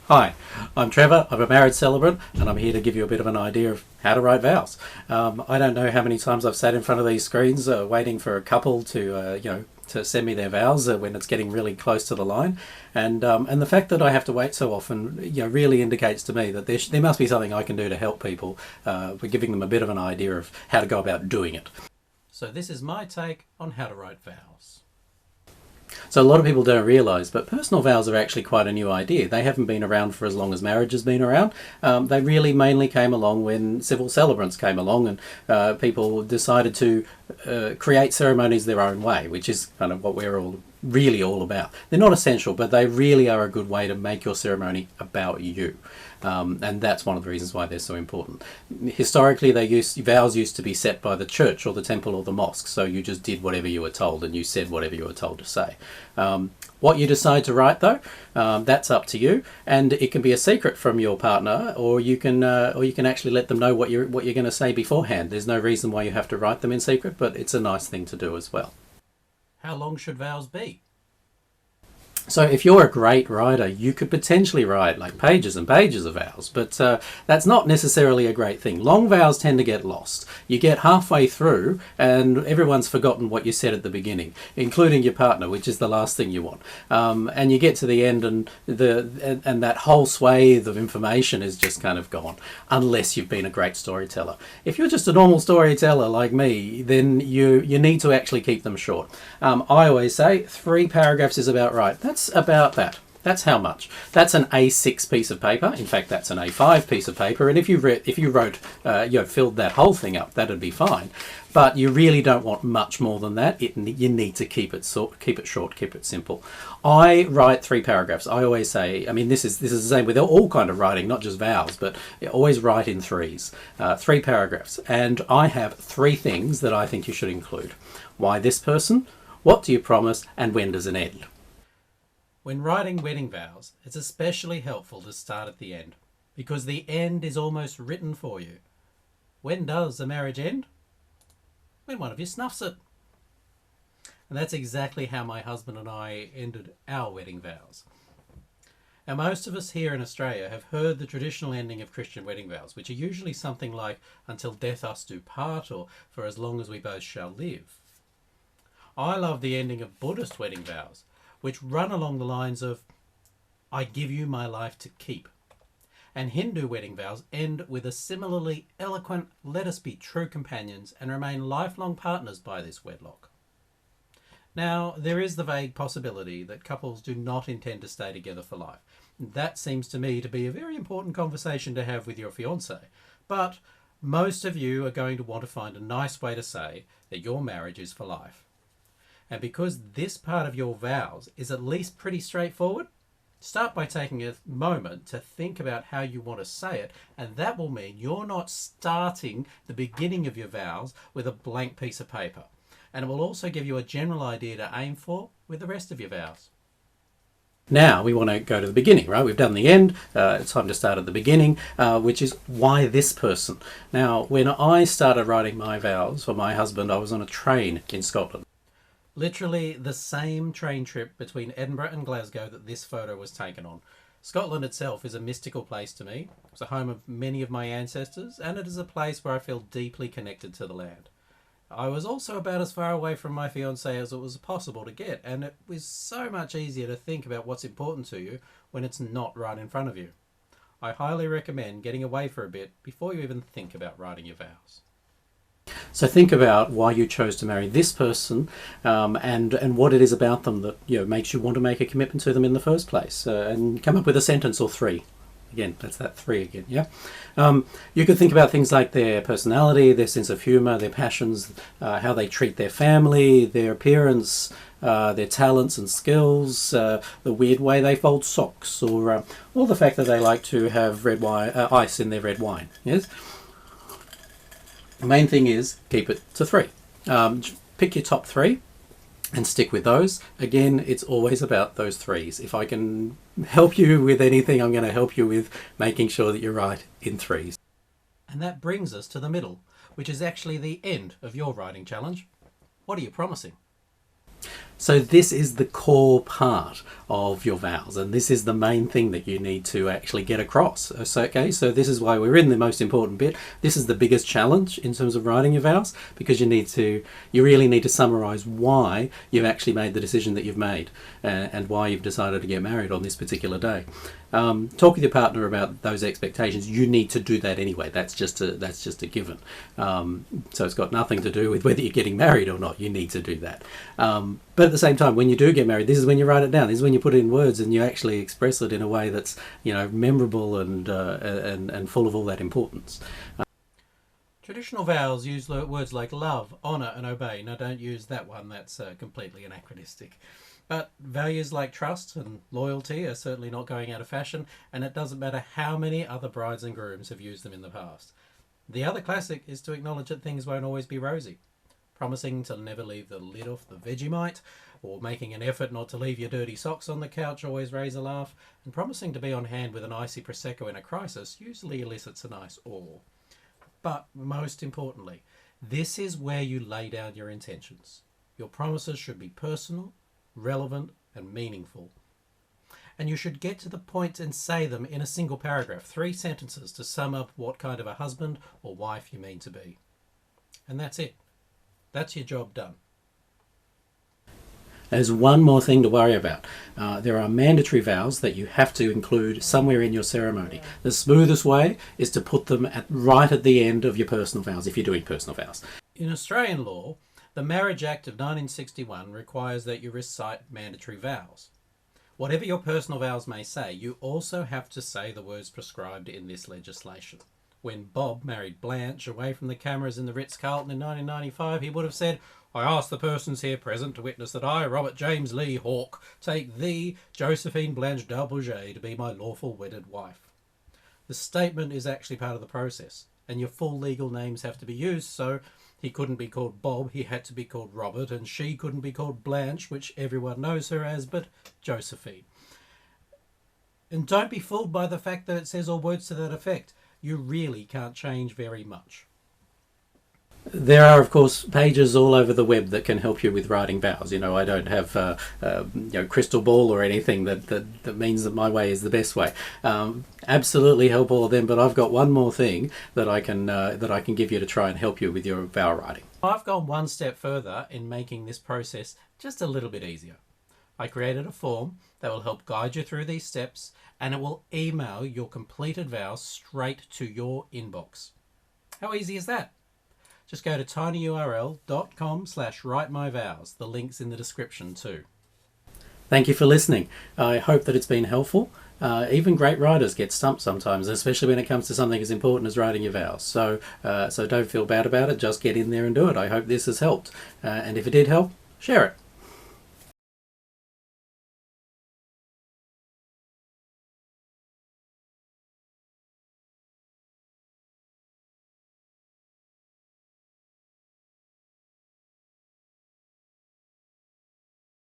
Hi, I'm Trevor. I'm a marriage celebrant, and I'm here to give you a bit of an idea of how to write vows. I don't know how many times I've sat in front of these screens waiting for a couple to send me their vows when it's getting really close to the line, and the fact that I have to wait so often, really indicates to me that there must be something I can do to help people. We're giving them a bit of an idea of how to go about doing it. So this is my take on how to write vows. So a lot of people don't realise, but personal vows are actually quite a new idea. They haven't been around for as long as marriage has been around. They really mainly came along when civil celebrants came along and people decided to create ceremonies their own way, which is kind of what we're all about. They're not essential, but they really are a good way to make your ceremony about you. And that's one of the reasons why they're so important. Historically, vows used to be set by the church or the temple or the mosque, so you just did whatever you were told and you said whatever you were told to say. What you decide to write, though, that's up to you, and it can be a secret from your partner, or you can actually let them know what you're going to say beforehand. There's no reason why you have to write them in secret, but it's a nice thing to do as well. How long should vows be? So if you're a great writer, you could potentially write like pages and pages of vows, but that's not necessarily a great thing. Long vows tend to get lost. You get halfway through and everyone's forgotten what you said at the beginning, including your partner, which is the last thing you want. And you get to the end and that whole swathe of information is just kind of gone, unless you've been a great storyteller. If you're just a normal storyteller like me, then you need to actually keep them short. I always say 3 paragraphs is about right. That's about that. That's how much. That's an A6 piece of paper. In fact, that's an A5 piece of paper. And if you filled that whole thing up, that'd be fine. But you really don't want much more than that. You need to keep it short, keep it simple. I write 3 paragraphs. I always say, I mean, this is the same with all kind of writing, not just vows, but always write in 3s, 3 paragraphs. And I have 3 things that I think you should include. Why this person? What do you promise? And when does it end? When writing wedding vows, it's especially helpful to start at the end, because the end is almost written for you. When does a marriage end? When one of you snuffs it. And that's exactly how my husband and I ended our wedding vows. Now, most of us here in Australia have heard the traditional ending of Christian wedding vows, which are usually something like, until death us do part, or for as long as we both shall live. I love the ending of Buddhist wedding vows, which run along the lines of, I give you my life to keep. And Hindu wedding vows end with a similarly eloquent, let us be true companions and remain lifelong partners by this wedlock. Now, there is the vague possibility that couples do not intend to stay together for life. That seems to me to be a very important conversation to have with your fiancé. But most of you are going to want to find a nice way to say that your marriage is for life. And because this part of your vows is at least pretty straightforward, start by taking a moment to think about how you want to say it, and that will mean you're not starting the beginning of your vows with a blank piece of paper. And it will also give you a general idea to aim for with the rest of your vows. Now we want to go to the beginning, right? We've done the end. It's time to start at the beginning, which is why this person. Now, when I started writing my vows for my husband, I was on a train in Scotland. Literally the same train trip between Edinburgh and Glasgow that this photo was taken on. Scotland itself is a mystical place to me. It's the home of many of my ancestors, and it is a place where I feel deeply connected to the land. I was also about as far away from my fiancée as it was possible to get, and it was so much easier to think about what's important to you when it's not right in front of you. I highly recommend getting away for a bit before you even think about writing your vows. So think about why you chose to marry this person, and what it is about them that makes you want to make a commitment to them in the first place, and come up with a sentence or 3. Again, that's that 3 again, yeah? You could think about things like their personality, their sense of humour, their passions, how they treat their family, their appearance, their talents and skills, the weird way they fold socks, or the fact that they like to have red wine, ice in their red wine, yes? The main thing is keep it to 3. Pick your top 3 and stick with those. Again, it's always about those 3s. If I can help you with anything, I'm going to help you with making sure that you're right in 3s. And that brings us to the middle, which is actually the end of your writing challenge. What are you promising? So this is the core part of your vows, and this is the main thing that you need to actually get across. So this is why we're in the most important bit. This is the biggest challenge in terms of writing your vows, because you really need to summarize why you've actually made the decision that you've made, and why you've decided to get married on this particular day. Talk with your partner about those expectations. You need to do that anyway. That's just a given. So it's got nothing to do with whether you're getting married or not. You need to do that. But at the same time, when you do get married, this is when you write it down. This is when you put it in words and you actually express it in a way that's, memorable and full of all that importance. Traditional vows use words like love, honour and obey. Now don't use that one, that's completely anachronistic. But values like trust and loyalty are certainly not going out of fashion, and it doesn't matter how many other brides and grooms have used them in the past. The other classic is to acknowledge that things won't always be rosy. Promising to never leave the lid off the Vegemite, or making an effort not to leave your dirty socks on the couch always raise a laugh, and promising to be on hand with an icy Prosecco in a crisis usually elicits a nice awe. But most importantly, this is where you lay down your intentions. Your promises should be personal, relevant and meaningful. And you should get to the point and say them in a single paragraph, 3 sentences to sum up what kind of a husband or wife you mean to be. And that's it. That's your job done. There's one more thing to worry about. There are mandatory vows that you have to include somewhere in your ceremony. The smoothest way is to put them right at the end of your personal vows, if you're doing personal vows. In Australian law, the Marriage Act of 1961 requires that you recite mandatory vows. Whatever your personal vows may say, you also have to say the words prescribed in this legislation. When Bob married Blanche away from the cameras in the Ritz-Carlton in 1995, he would have said, "I ask the persons here present to witness that I, Robert James Lee Hawke, take thee, Josephine Blanche d'Albouget, to be my lawful wedded wife." The statement is actually part of the process, and your full legal names have to be used, so he couldn't be called Bob, he had to be called Robert, and she couldn't be called Blanche, which everyone knows her as, but Josephine. And don't be fooled by the fact that it says all words to that effect. You really can't change very much. There are, of course, pages all over the web that can help you with writing vows. I don't have crystal ball or anything that means that my way is the best way. Absolutely help all of them, but I've got one more thing that I can give you to try and help you with your vow writing. I've gone one step further in making this process just a little bit easier. I created a form that will help guide you through these steps, and it will email your completed vows straight to your inbox. How easy is that? Just go to tinyurl.com/writemyvows. The link's in the description too. Thank you for listening. I hope that it's been helpful. Even great writers get stumped sometimes, especially when it comes to something as important as writing your vows. So don't feel bad about it. Just get in there and do it. I hope this has helped. And if it did help, share it.